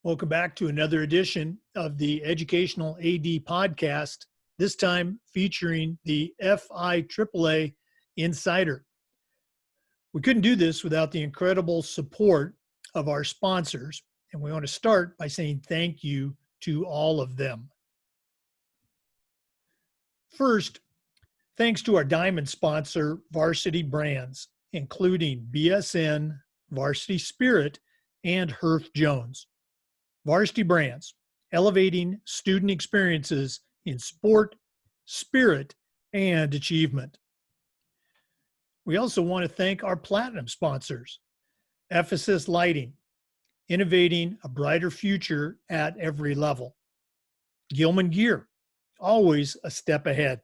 Welcome back to another edition of the Educational AD podcast, this time featuring the FIAAA Insider. We couldn't do this without the incredible support of our sponsors, and we want to start by saying thank you to all of them. First, thanks to our diamond sponsor, Varsity Brands, including BSN, Varsity Spirit, and Herff Jones. Varsity Brands, elevating student experiences in sport, spirit, and achievement. We also want to thank our platinum sponsors, Ephesus Lighting, innovating a brighter future at every level. Gilman Gear, always a step ahead.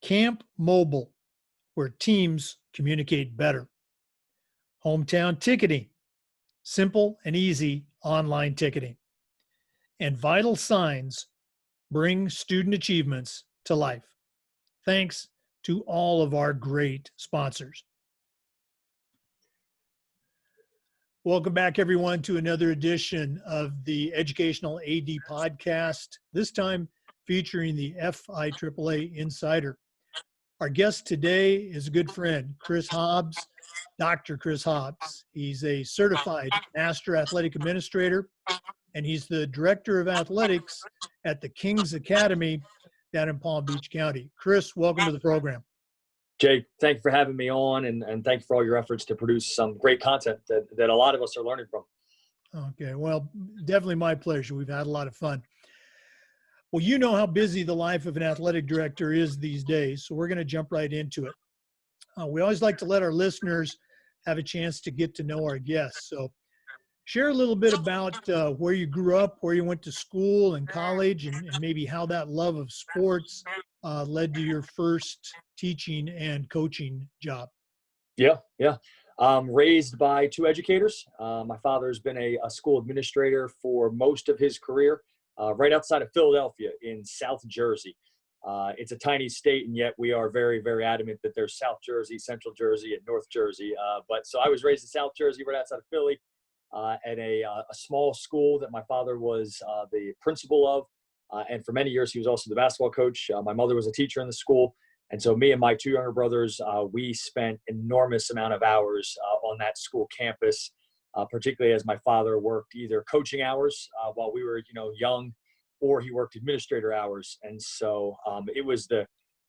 Camp Mobile, where teams communicate better. Hometown Ticketing, simple and easy online ticketing. And Vital Signs, bring student achievements to life. Thanks to all of our great sponsors. Welcome back, everyone, to another edition of the Educational AD podcast, this time featuring the FIAAA Insider. Our guest today is a good friend, Chris Hobbs, Dr. Chris Hobbs. He's a certified Master Athletic Administrator, and he's the Director of Athletics at the Kings Academy down in Palm Beach County. Chris, welcome to the program. Jake, thank you for having me on, and thank you for all your efforts to produce some great content that a lot of us are learning from. Okay, well, definitely my pleasure. We've had a lot of fun. Well, you know how busy the life of an athletic director is these days, so we're going to jump right into it. We always like to let our listeners have a chance to get to know our guests. So share a little bit about where you grew up, where you went to school and college, and maybe how that love of sports led to your first teaching and coaching job. Yeah. Raised by two educators. My father's been a school administrator for most of his career, right outside of Philadelphia in South Jersey. It's a tiny state, and yet we are very, very adamant that there's South Jersey, Central Jersey, and North Jersey. So I was raised in South Jersey, right outside of Philly, at a small school that my father was the principal of. And for many years, he was also the basketball coach. My mother was a teacher in the school. And so me and my two younger brothers, we spent enormous amount of hours on that school campus, particularly as my father worked either coaching hours while we were, young, or he worked administrator hours. And so it was the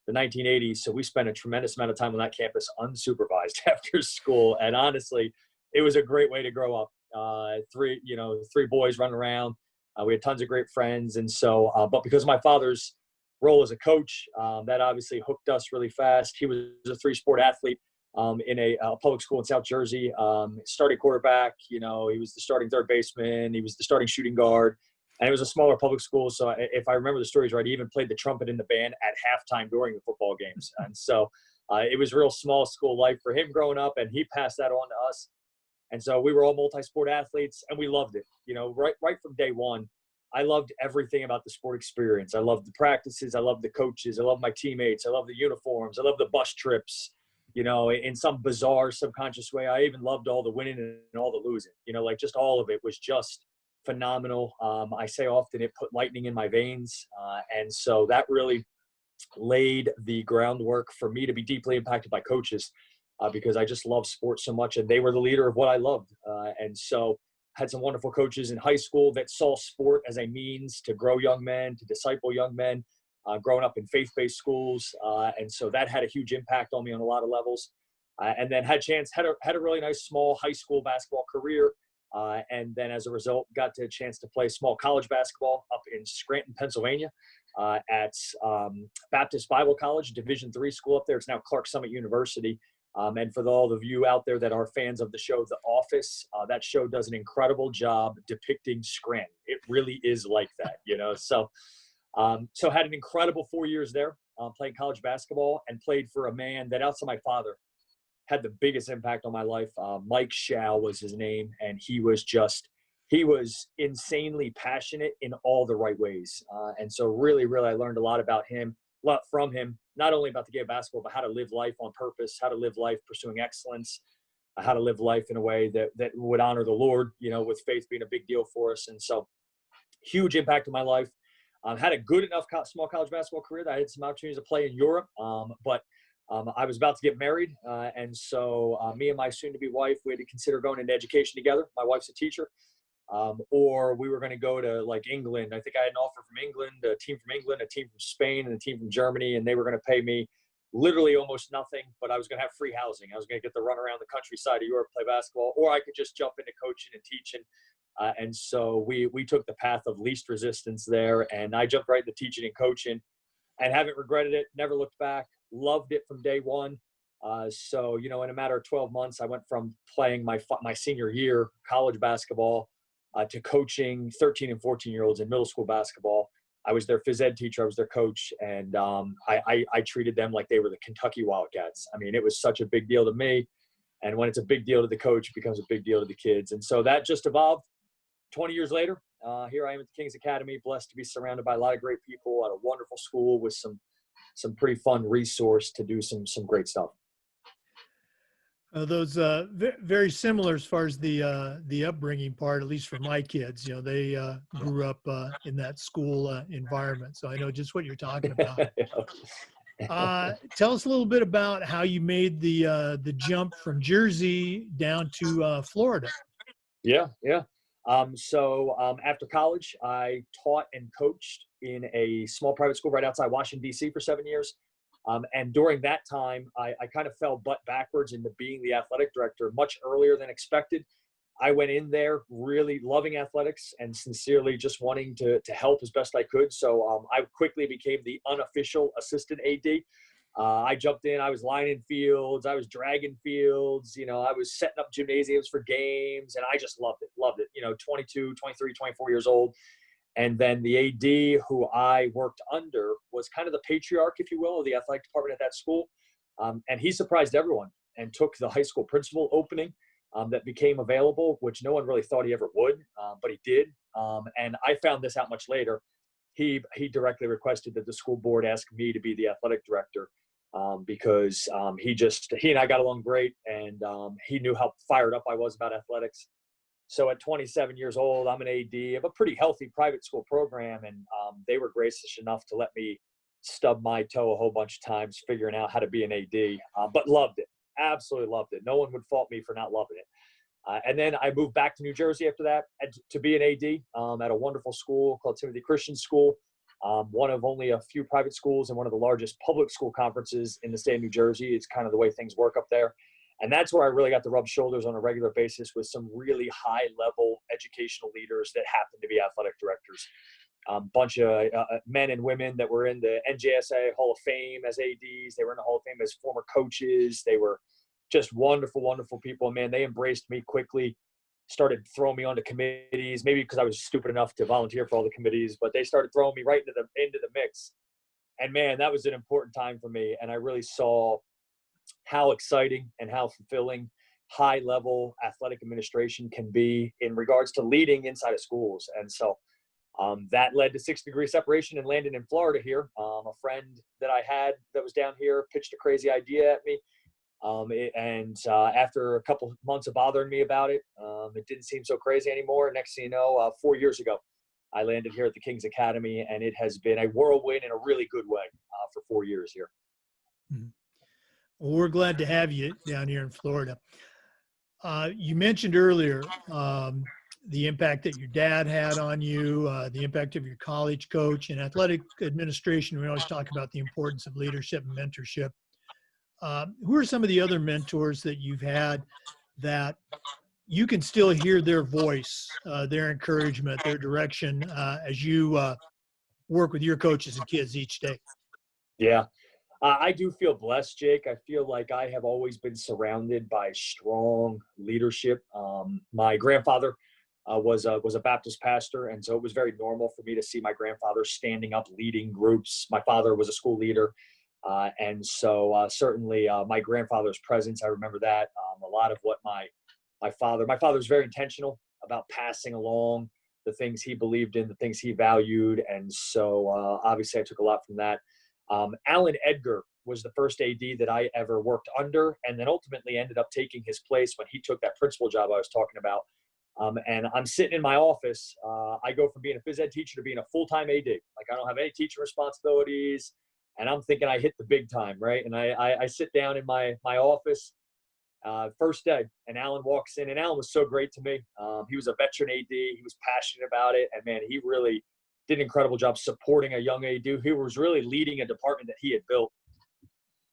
1980s. So we spent a tremendous amount of time on that campus unsupervised after school. And honestly, it was a great way to grow up. Three boys running around. We had tons of great friends. And so, but because of my father's role as a coach, that obviously hooked us really fast. He was a three-sport athlete in a public school in South Jersey. Starting quarterback, he was the starting third baseman. He was the starting shooting guard. And it was a smaller public school. So if I remember the stories right, he even played the trumpet in the band at halftime during the football games. And so it was real small school life for him growing up, and he passed that on to us. And so we were all multi-sport athletes, and we loved it. Right from day one, I loved everything about the sport experience. I loved the practices. I loved the coaches. I loved my teammates. I loved the uniforms. I loved the bus trips, in some bizarre subconscious way. I even loved all the winning and all the losing, just all of it was just phenomenal. I say often it put lightning in my veins. And so that really laid the groundwork for me to be deeply impacted by coaches because I just love sports so much, and they were the leader of what I loved. And so had some wonderful coaches in high school that saw sport as a means to grow young men, to disciple young men, growing up in faith-based schools. And so that had a huge impact on me on a lot of levels. And then had a really nice small high school basketball career. And then as a result, got a chance to play small college basketball up in Scranton, Pennsylvania, at Baptist Bible College, Division III school up there. It's now Clark Summit University. And for all of you out there that are fans of the show The Office, that show does an incredible job depicting Scranton. It really is like that, So had an incredible 4 years there, playing college basketball, and played for a man that outside my father had the biggest impact on my life. Mike Shao was his name, and he was insanely passionate in all the right ways. And so really, really, I learned a lot about him, a lot from him, not only about the game of basketball, but how to live life on purpose, how to live life pursuing excellence, how to live life in a way that would honor the Lord, with faith being a big deal for us. And so huge impact on my life. Had a good enough small college basketball career that I had some opportunities to play in Europe. But I was about to get married. And so me and my soon-to-be wife, we had to consider going into education together. My wife's a teacher. Or we were going to go to like England. I think I had an offer from England, a team from England, a team from Spain, and a team from Germany. And they were going to pay me literally almost nothing, but I was going to have free housing. I was going to get to run around the countryside of Europe, play basketball, or I could just jump into coaching and teaching. And so we took the path of least resistance there. And I jumped right into teaching and coaching and haven't regretted it. Never looked back. Loved it from day one. So, in a matter of 12 months, I went from playing my senior year college basketball to coaching 13 and 14-year-olds in middle school basketball. I was their phys ed teacher. I was their coach. And I treated them like they were the Kentucky Wildcats. I mean, it was such a big deal to me. And when it's a big deal to the coach, it becomes a big deal to the kids. And so that just evolved. 20 years later, here I am at the King's Academy, blessed to be surrounded by a lot of great people at a wonderful school with some pretty fun resource to do some great stuff. Those very similar as far as the upbringing part, at least for my kids. They grew up in that school environment, so I know just what you're talking about. Tell us a little bit about how you made the jump from Jersey down to Florida. Yeah. So after college, I taught and coached in a small private school right outside Washington, D.C. for 7 years. And during that time, I kind of fell butt backwards into being the athletic director much earlier than expected. I went in there really loving athletics and sincerely just wanting to help as best I could. So I quickly became the unofficial assistant AD. I jumped in, I was lining fields, I was dragging fields, I was setting up gymnasiums for games, and I just loved it. 22, 23, 24 years old. And then the AD who I worked under was kind of the patriarch, if you will, of the athletic department at that school. And he surprised everyone and took the high school principal opening that became available, which no one really thought he ever would, but he did. And I found this out much later. He directly requested that the school board ask me to be the athletic director because he and I got along great, and he knew how fired up I was about athletics. So at 27 years old, I'm an AD of a pretty healthy private school program, and they were gracious enough to let me stub my toe a whole bunch of times figuring out how to be an AD, but loved it. Absolutely loved it. No one would fault me for not loving it. And then I moved back to New Jersey after that to be an AD at a wonderful school called Timothy Christian School, one of only a few private schools and one of the largest public school conferences in the state of New Jersey. It's kind of the way things work up there. And that's where I really got to rub shoulders on a regular basis with some really high-level educational leaders that happen to be athletic directors. Bunch of men and women that were in the NJSA Hall of Fame as ADs. They were in the Hall of Fame as former coaches. They were just wonderful, wonderful people. Man, they embraced me quickly, started throwing me onto committees, maybe because I was stupid enough to volunteer for all the committees, but they started throwing me right into the mix. And man, that was an important time for me. And I really saw how exciting and how fulfilling high-level athletic administration can be in regards to leading inside of schools. And so that led to 6 Degree Separation and landing in Florida here. A friend that I had that was down here pitched a crazy idea at me. After a couple months of bothering me about it, it didn't seem so crazy anymore. Next thing you know, 4 years ago, I landed here at the King's Academy, and it has been a whirlwind in a really good way for 4 years here. Mm-hmm. Well, we're glad to have you down here in Florida. You mentioned earlier the impact that your dad had on you, the impact of your college coach and athletic administration. We always talk about the importance of leadership and mentorship. Who are some of the other mentors that you've had that you can still hear their voice, their encouragement, their direction as you work with your coaches and kids each day? Yeah. I do feel blessed, Jake. I feel like I have always been surrounded by strong leadership. My grandfather was a Baptist pastor, and so it was very normal for me to see my grandfather standing up, leading groups. My father was a school leader, and so certainly my grandfather's presence, I remember that. A lot of what my father was very intentional about passing along the things he believed in, the things he valued, and so obviously I took a lot from that. Alan Edgar was the first AD that I ever worked under, and then ultimately ended up taking his place when he took that principal job I was talking about. And I'm sitting in my office. I go from being a phys ed teacher to being a full-time AD. Like, I don't have any teaching responsibilities, and I'm thinking I hit the big time, right? And I sit down in my office, first day, and Alan walks in, and Alan was so great to me. He was a veteran AD. He was passionate about it, and man, he really did an incredible job supporting a young AD who was really leading a department that he had built.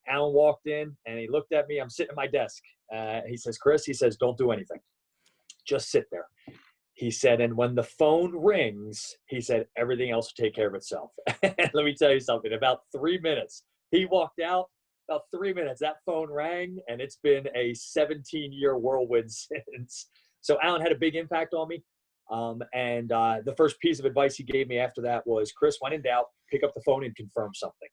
Alan walked in, and he looked at me. I'm sitting at my desk. He says, "Chris," he says, "don't do anything. Just sit there." He said, "and when the phone rings," he said, "everything else will take care of itself." Let me tell you something. About 3 minutes, he walked out. About 3 minutes, that phone rang, and it's been a 17-year whirlwind since. So Alan had a big impact on me. And the first piece of advice he gave me after that was, "Chris, when in doubt, pick up the phone and confirm something."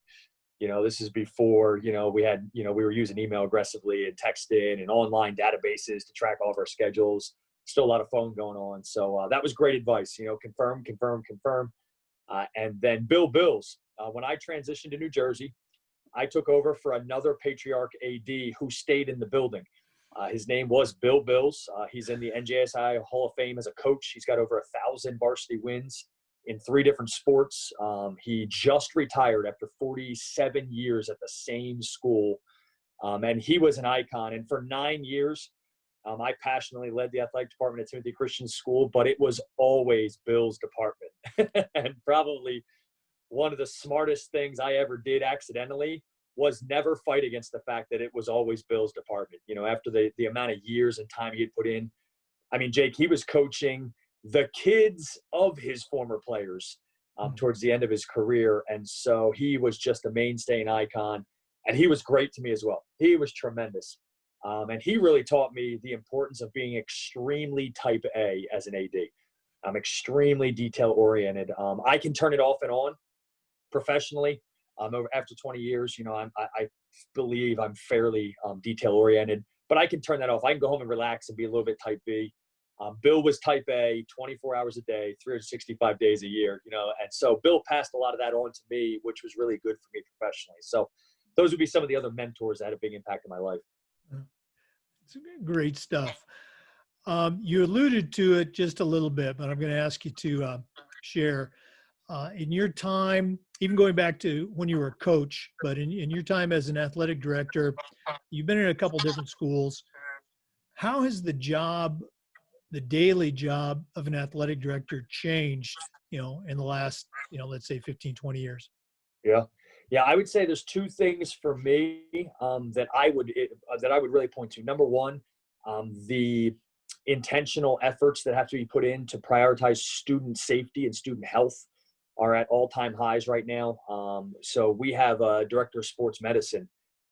This is before, we were using email aggressively and texting and online databases to track all of our schedules. Still a lot of phone going on. So that was great advice, confirm, confirm, confirm. And then Bill Bills, when I transitioned to New Jersey, I took over for another Patriarch AD who stayed in the building. His name was Bill Bills. He's in the NJSI Hall of Fame as a coach. He's got over 1,000 varsity wins in 3 different sports. He just retired after 47 years at the same school. And he was an icon. And for 9 years, I passionately led the athletic department at Timothy Christian School, but it was always Bill's department. And probably one of the smartest things I ever did accidentally was never fight against the fact that it was always Bill's department. After the amount of years and time he had put in. I mean, Jake, he was coaching the kids of his former players towards the end of his career. And so he was just a mainstay and icon. And he was great to me as well. He was tremendous. And he really taught me the importance of being extremely type A as an AD. I'm extremely detail-oriented. I can turn it off and on professionally. After 20 years, I believe I'm fairly detail-oriented. But I can turn that off. I can go home and relax and be a little bit type B. Bill was type A, 24 hours a day, 365 days a year, and so Bill passed a lot of that on to me, which was really good for me professionally. So those would be some of the other mentors that had a big impact in my life. It's great stuff. You alluded to it just a little bit, but I'm going to ask you to share in your time, even going back to when you were a coach, but in your time as an athletic director, you've been in a couple different schools. How has the daily job of an athletic director changed, in the last, let's say 15, 20 years? Yeah. I would say there's 2 things for me that I would really point to. Number one, the intentional efforts that have to be put in to prioritize student safety and student health are at all-time highs right now. So we have a director of sports medicine.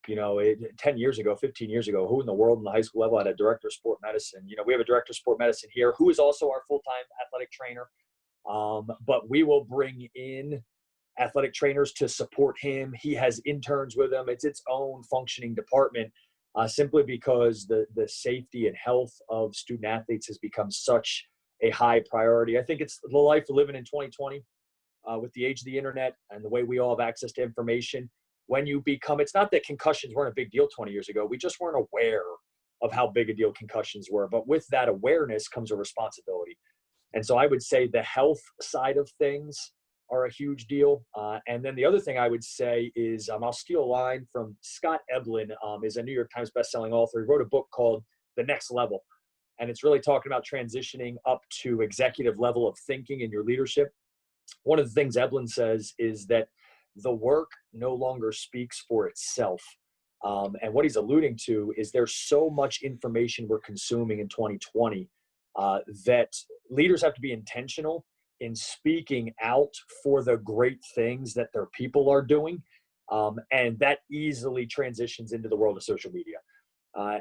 10 years ago, 15 years ago, who in the world in the high school level had a director of sport medicine? We have a director of sport medicine here who is also our full-time athletic trainer. But we will bring in athletic trainers to support him. He has interns with him. It's its own functioning department, simply because the safety and health of student athletes has become such a high priority. I think it's the life of living in 2020 with the age of the internet and the way we all have access to information. When you become, it's not that concussions weren't a big deal 20 years ago. We just weren't aware of how big a deal concussions were. But with that awareness comes a responsibility. And so I would say the health side of things are a huge deal. And then the other thing I would say is, I'll steal a line from Scott Eblin, is a New York Times bestselling author. He wrote a book called The Next Level. And it's really talking about transitioning up to executive level of thinking in your leadership. One of the things Eblin says is that the work no longer speaks for itself. And what he's alluding to is there's so much information we're consuming in 2020 that leaders have to be intentional in speaking out for the great things that their people are doing. And that easily transitions into the world of social media.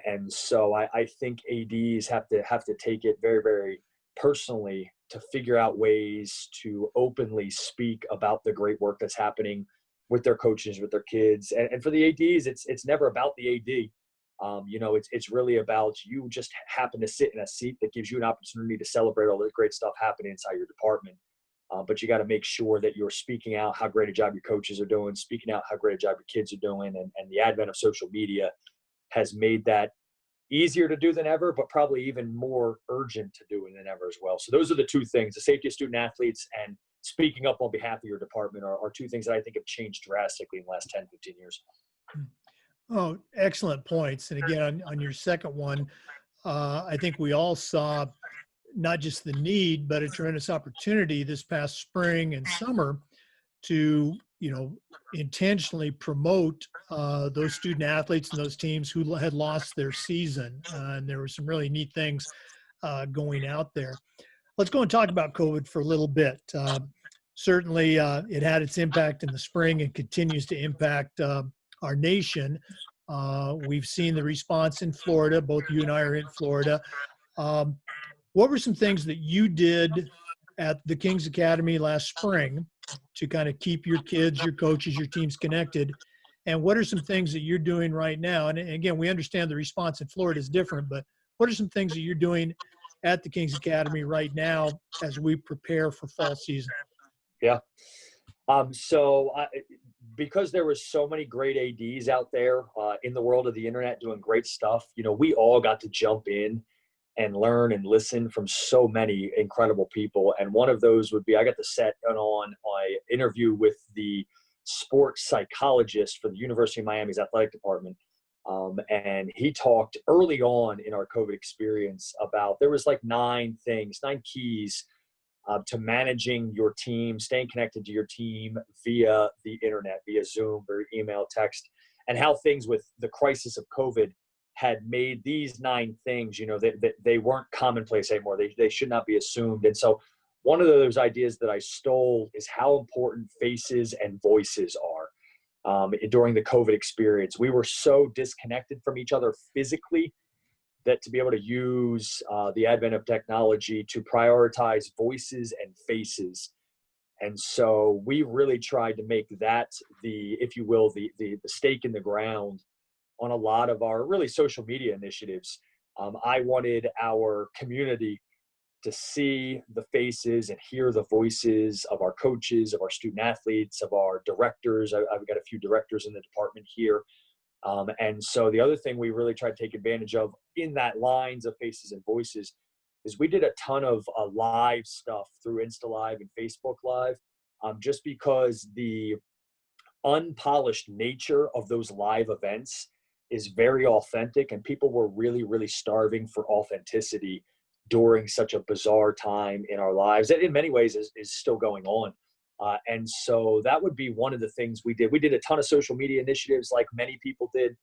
And so I think ADs have to take it very, very personally to figure out ways to openly speak about the great work that's happening with their coaches, with their kids. And for the ADs, it's never about the AD. It's really about you just happen to sit in a seat that gives you an opportunity to celebrate all the great stuff happening inside your department. But you got to make sure that you're speaking out how great a job your coaches are doing, speaking out how great a job your kids are doing. And the advent of social media has made that easier to do than ever, but probably even more urgent to do than ever as well. So those are the two things: the safety of student athletes and speaking up on behalf of your department are two things that I think have changed drastically in the last 10, 15 years. Oh, excellent points. And again, on your second one, I think we all saw not just the need, but a tremendous opportunity this past spring and summer to, intentionally promote those student athletes and those teams who had lost their season. And there were some really neat things going out there. Let's go and talk about COVID for a little bit. Certainly, it had its impact in the spring and continues to impact our nation. We've seen the response in Florida. Both you and I are in Florida. What were some things that you did at the King's Academy last spring to kind of keep your kids, your coaches, your teams connected? And what are some things that you're doing right now? And again, we understand the response in Florida is different, but what are some things that you're doing at the King's Academy right now as we prepare for fall season? Yeah. Because there was so many great ADs out there in the world of the internet doing great stuff, we all got to jump in and learn and listen from so many incredible people. And one of those would be, I got to set on an interview with the sports psychologist for the University of Miami's athletic department. And he talked early on in our COVID experience about, there was like 9 keys to managing your team, staying connected to your team via the internet, via Zoom, via email, text, and how things with the crisis of COVID had made these 9 things, that they weren't commonplace anymore. They should not be assumed. And so one of those ideas that I stole is how important faces and voices are. During the COVID experience, we were so disconnected from each other physically that to be able to use the advent of technology to prioritize voices and faces. And so we really tried to make that if you will, the stake in the ground on a lot of our really social media initiatives. I wanted our community to see the faces and hear the voices of our coaches, of our student athletes, of our directors. I've got a few directors in the department here. And so the other thing we really tried to take advantage of in that lines of faces and voices is we did a ton of live stuff through Insta Live and Facebook Live, just because the unpolished nature of those live events is very authentic, and people were really, really starving for authenticity during such a bizarre time in our lives that in many ways is still going on. And so that would be one of the things we did. We did a ton of social media initiatives like many people did.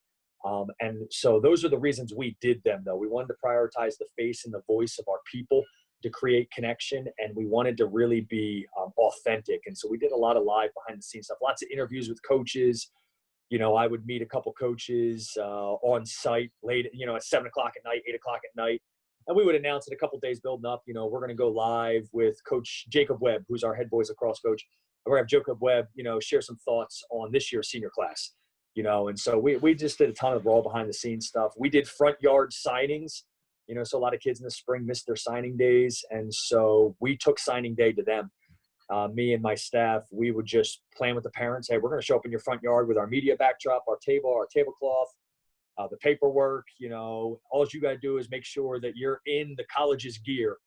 And so those are the reasons we did them, though. We wanted to prioritize the face and the voice of our people to create connection, and we wanted to really be authentic. And so we did a lot of live behind the scenes stuff, lots of interviews with coaches. I would meet a couple coaches on site late, at 7 o'clock at night, 8 o'clock at night. And we would announce it a couple days building up, we're going to go live with Coach Jacob Webb, who's our head boys lacrosse coach. And we're going to have Jacob Webb, share some thoughts on this year's senior class, and so we just did a ton of raw behind the scenes stuff. We did front yard signings, so a lot of kids in the spring missed their signing days. And so we took signing day to them. Me and my staff, we would just plan with the parents. Hey, we're going to show up in your front yard with our media backdrop, our tablecloth, the paperwork. All you got to do is make sure that you're in the college's gear,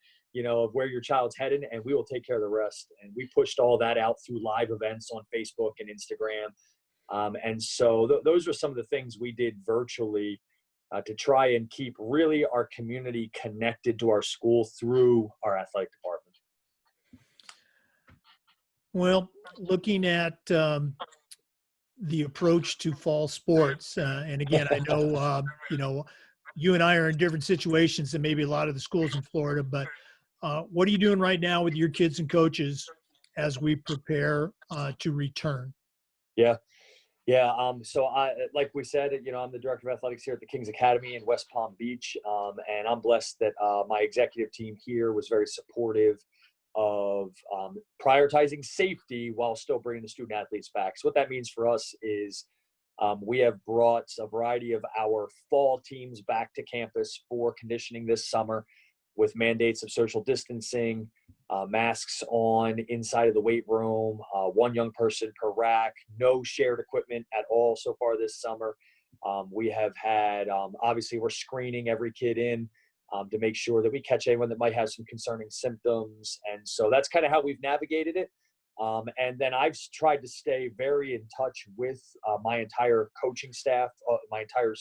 of where your child's headed, and we will take care of the rest. And we pushed all that out through live events on Facebook and Instagram. And so those are some of the things we did virtually to try and keep really our community connected to our school through our athletic department. Well, looking at the approach to fall sports, and again, I know, you and I are in different situations than maybe a lot of the schools in Florida, but what are you doing right now with your kids and coaches as we prepare to return? Yeah. Yeah. So like we said, I'm the director of athletics here at the King's Academy in West Palm Beach. And I'm blessed that my executive team here was very supportive of prioritizing safety while still bringing the student athletes back. So what that means for us is we have brought a variety of our fall teams back to campus for conditioning this summer with mandates of social distancing, masks on inside of the weight room, one young person per rack, no shared equipment at all so far this summer. We have had, obviously we're screening every kid in to make sure that we catch anyone that might have some concerning symptoms. And so that's kind of how we've navigated it. And then I've tried to stay very in touch with my entire coaching staff, my entire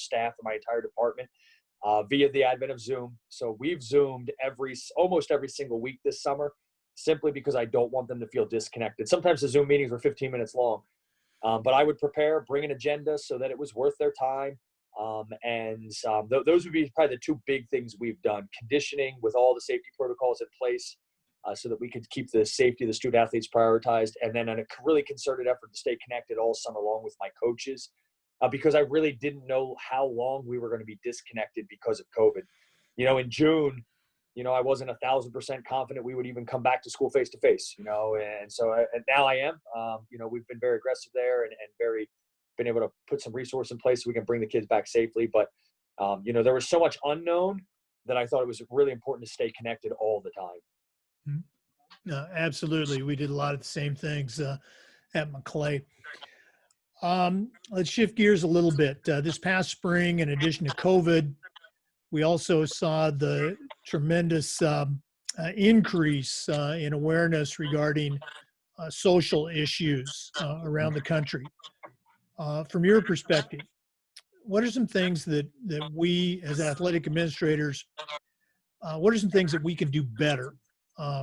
department via the advent of Zoom. So we've Zoomed almost every single week this summer, simply because I don't want them to feel disconnected. Sometimes the Zoom meetings were 15 minutes long, but I would bring an agenda so that it was worth their time. Those would be probably the two big things we've done: conditioning with all the safety protocols in place, so that we could keep the safety of the student athletes prioritized, and then a really concerted effort to stay connected all summer long with my coaches, because I really didn't know how long we were going to be disconnected because of COVID. In June, I wasn't 1,000% confident we would even come back to school face to face, and now I am. We've been very aggressive there and been able to put some resource in place so we can bring the kids back safely. But, there was so much unknown that I thought it was really important to stay connected all the time. No, absolutely. We did a lot of the same things at McClay. Let's shift gears a little bit. This past spring, in addition to COVID, we also saw the tremendous increase in awareness regarding social issues around the country. From your perspective, what are some things that we as athletic administrators, what are some things that we can do better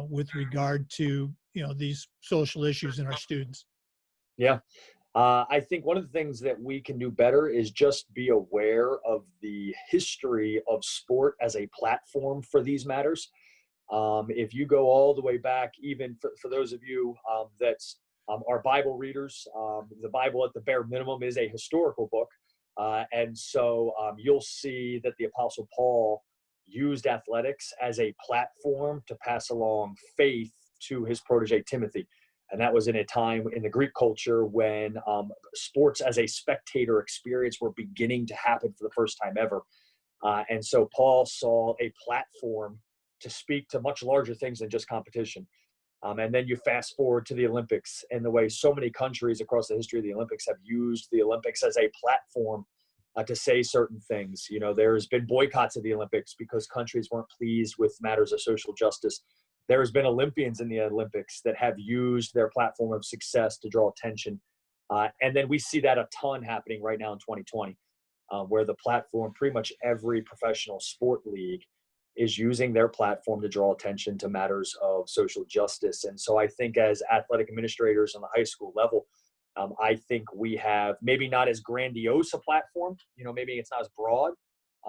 with regard to these social issues in our students? Yeah. I think one of the things that we can do better is just be aware of the history of sport as a platform for these matters. If you go all the way back, even for those of you that are Bible readers, the Bible at the bare minimum is a historical book. And so you'll see that the Apostle Paul used athletics as a platform to pass along faith to his protege Timothy. And that was in a time in the Greek culture when sports as a spectator experience were beginning to happen for the first time ever. And so Paul saw a platform to speak to much larger things than just competition. And then you fast forward to the Olympics, and the way so many countries across the history of the Olympics have used the Olympics as a platform to say certain things. There's been boycotts of the Olympics because countries weren't pleased with matters of social justice. There has been Olympians in the Olympics that have used their platform of success to draw attention. And then we see that a ton happening right now in 2020, where the platform, pretty much every professional sport league is using their platform to draw attention to matters of social justice. And so I think as athletic administrators on the high school level, I think we have maybe not as grandiose a platform, maybe it's not as broad,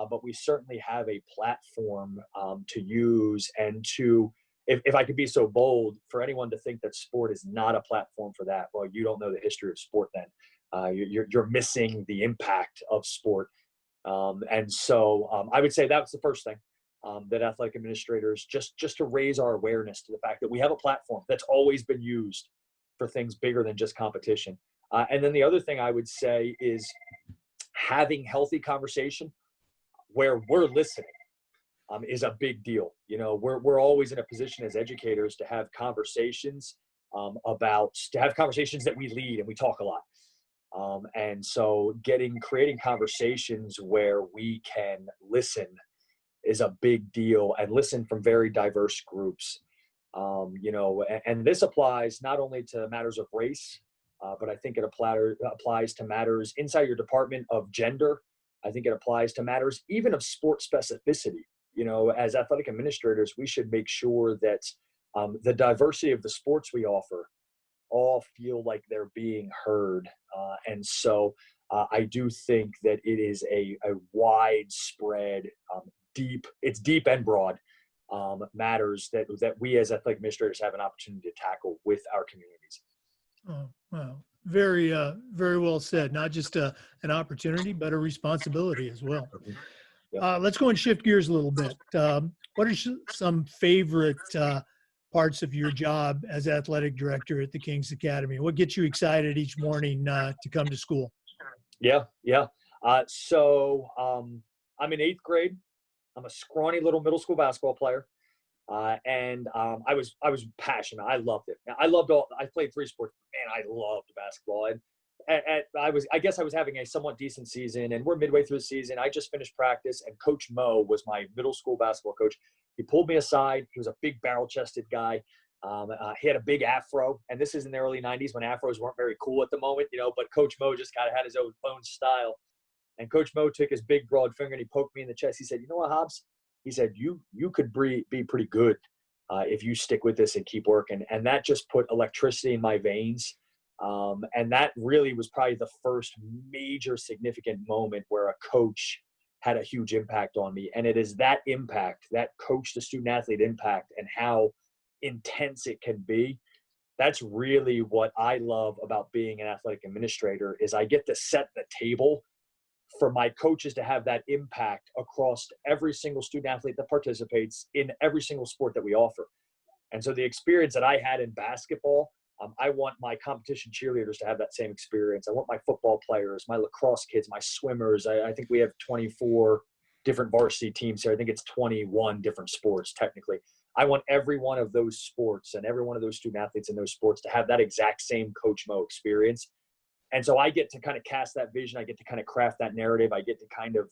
but we certainly have a platform to use and to, if I could be so bold, for anyone to think that sport is not a platform for that, well, you don't know the history of sport then. You're missing the impact of sport. And so I would say that's the first thing that athletic administrators, just to raise our awareness to the fact that we have a platform that's always been used for things bigger than just competition. And then the other thing I would say is having healthy conversation where we're listening. Is a big deal. We're always in a position as educators to have conversations that we lead, and we talk a lot. And so creating conversations where we can listen is a big deal, and listen from very diverse groups. And this applies not only to matters of race, but I think it applies to matters inside your department of gender. I think it applies to matters even of sport specificity. As athletic administrators, we should make sure that the diversity of the sports we offer all feel like they're being heard. And so I do think that it is a widespread, deep and broad matters that we as athletic administrators have an opportunity to tackle with our communities. Oh, wow. Very, very well said. Not just an opportunity, but a responsibility as well. Yeah. Let's go and shift gears a little bit. What are some favorite parts of your job as athletic director at the King's Academy? What gets you excited each morning to come to school? Yeah. So I'm in 8th grade. I'm a scrawny little middle school basketball player. I was passionate. I loved it. I played 3 sports. Man, I loved basketball. And I guess I was having a somewhat decent season, and we're midway through the season. I just finished practice, and Coach Mo was my middle school basketball coach. He pulled me aside. He was a big barrel-chested guy. He had a big afro, and this is in the early 90s when afros weren't very cool at the moment, but Coach Mo just kind of had his own style. And Coach Mo took his big, broad finger and he poked me in the chest. He said, "You know what, Hobbs?" He said, you could be pretty good if you stick with this and keep working. And that just put electricity in my veins. And that really was probably the first major significant moment where a coach had a huge impact on me. And it is that impact, that coach to student athlete impact, and how intense it can be. That's really what I love about being an athletic administrator, is I get to set the table for my coaches to have that impact across every single student athlete that participates in every single sport that we offer. And so the experience that I had in basketball, I want my competition cheerleaders to have that same experience. I want my football players, my lacrosse kids, my swimmers. I think we have 24 different varsity teams here. I think it's 21 different sports technically. I want every one of those sports and every one of those student athletes in those sports to have that exact same Coach Mo experience. And so I get to kind of cast that vision. I get to kind of craft that narrative. I get to kind of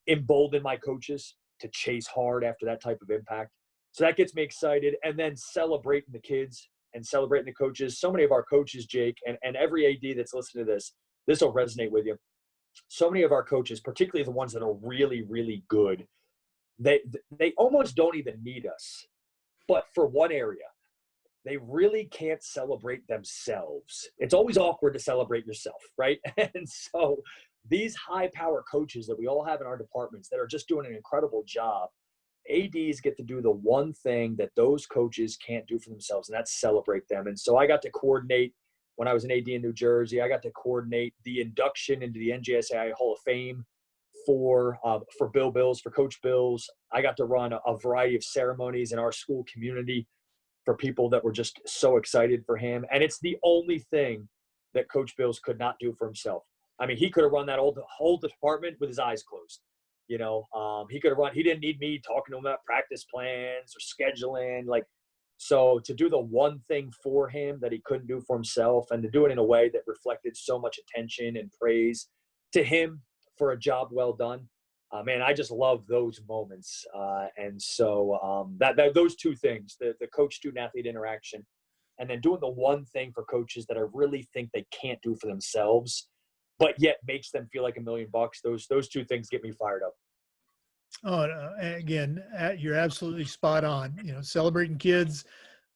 embolden my coaches to chase hard after that type of impact. So that gets me excited. And then celebrating the kids and celebrating the coaches. So many of our coaches, Jake, and every AD that's listening to this will resonate with you. So many of our coaches, particularly the ones that are really, really good, they almost don't even need us. But for one area, they really can't celebrate themselves. It's always awkward to celebrate yourself, right? And so these high power coaches that we all have in our departments that are just doing an incredible job, ADs get to do the one thing that those coaches can't do for themselves, and that's celebrate them. And so I got to coordinate, when I was an AD in New Jersey, I got to coordinate the induction into the NJSAI Hall of Fame for Bill Bills, for Coach Bills. I got to run a variety of ceremonies in our school community for people that were just so excited for him. And it's the only thing that Coach Bills could not do for himself. I mean, he could have run that whole department with his eyes closed. He could have he didn't need me talking to him about practice plans or scheduling. So to do the one thing for him that he couldn't do for himself, and to do it in a way that reflected so much attention and praise to him for a job well done. Man, I just love those moments. And so those two things, the coach-student athlete interaction, and then doing the one thing for coaches that I really think they can't do for themselves, but yet makes them feel like $1 million. Those two things get me fired up. Oh, again, you're absolutely spot on. Celebrating kids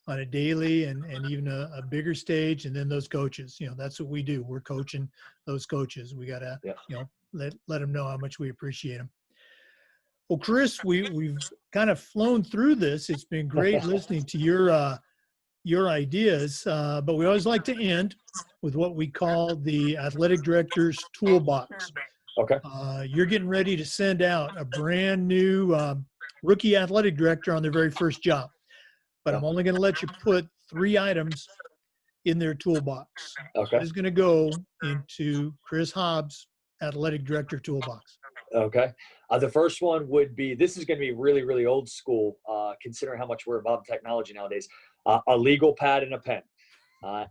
on a daily and even a bigger stage, and then those coaches. That's what we do. We're coaching those coaches. We gotta, let them know how much we appreciate them. Well, Chris, we've kind of flown through this. It's been great listening to your ideas, but we always like to end with what we call the athletic director's toolbox. Okay. You're getting ready to send out a brand new rookie athletic director on their very first job, but I'm only going to let you put 3 items in their toolbox. Okay. What is going to go into Chris Hobbs' athletic director toolbox? Okay. The first one would be, this is going to be really, really old school, considering how much we're involved in technology nowadays, a legal pad and a pen,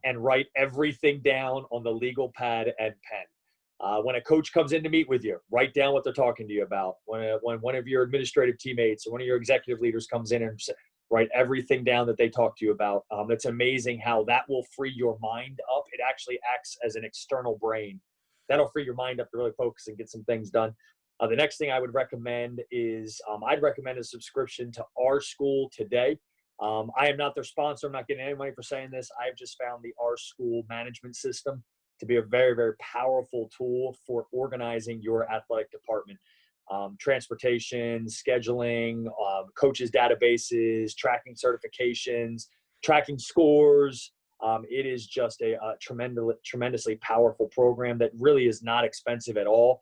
and write everything down on the legal pad and pen. When a coach comes in to meet with you, write down what they're talking to you about. When one of your administrative teammates or one of your executive leaders comes in, and write everything down that they talk to you about. It's amazing how that will free your mind up. It actually acts as an external brain. That'll free your mind up to really focus and get some things done. The next thing I would recommend is I'd recommend a subscription to Our School Today. I am not their sponsor. I'm not getting any money for saying this. I've just found the Our School management system to be a very, very powerful tool for organizing your athletic department. Transportation, scheduling, coaches' databases, tracking certifications, tracking scores. It is just a tremendously powerful program that really is not expensive at all,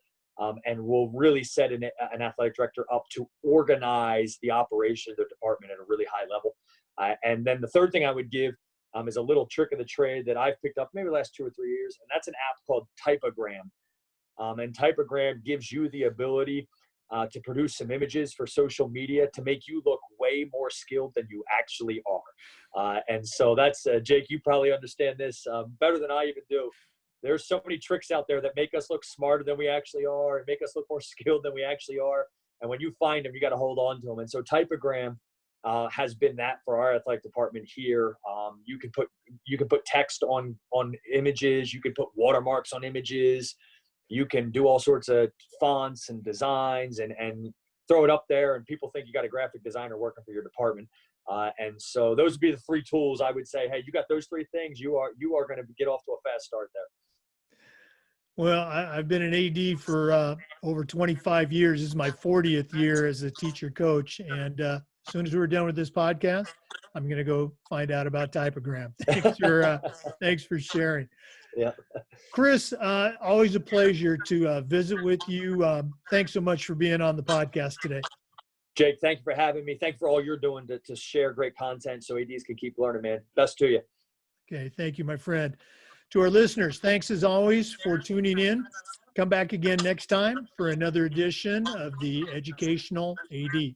and will really set an athletic director up to organize the operation of the department at a really high level. And then the third thing I would give is a little trick of the trade that I've picked up maybe the last 2 or 3 years, and that's an app called Typogram. And Typogram gives you the ability to produce some images for social media to make you look way more skilled than you actually are. And so that's, Jake, you probably understand this better than I even do. There's so many tricks out there that make us look smarter than we actually are and make us look more skilled than we actually are. And when you find them, you got to hold on to them. And so typogram has been that for our athletic department here. You can put text on images. You can put watermarks on images. You can do all sorts of fonts and designs and throw it up there, and people think you got a graphic designer working for your department. And so those would be the three tools I would say, hey, you got those three things, you are going to get off to a fast start there. Well, I've been an AD for over 25 years. This is my 40th year as a teacher coach. And as soon as we're done with this podcast, I'm going to go find out about typogram. Thanks for sharing. Yeah. Chris, always a pleasure to visit with you. Thanks so much for being on the podcast today. Jake, thank you for having me. Thank you for all you're doing to share great content so ADs can keep learning, man. Best to you. Okay. Thank you, my friend. To our listeners, thanks as always for tuning in. Come back again next time for another edition of the Educational AD.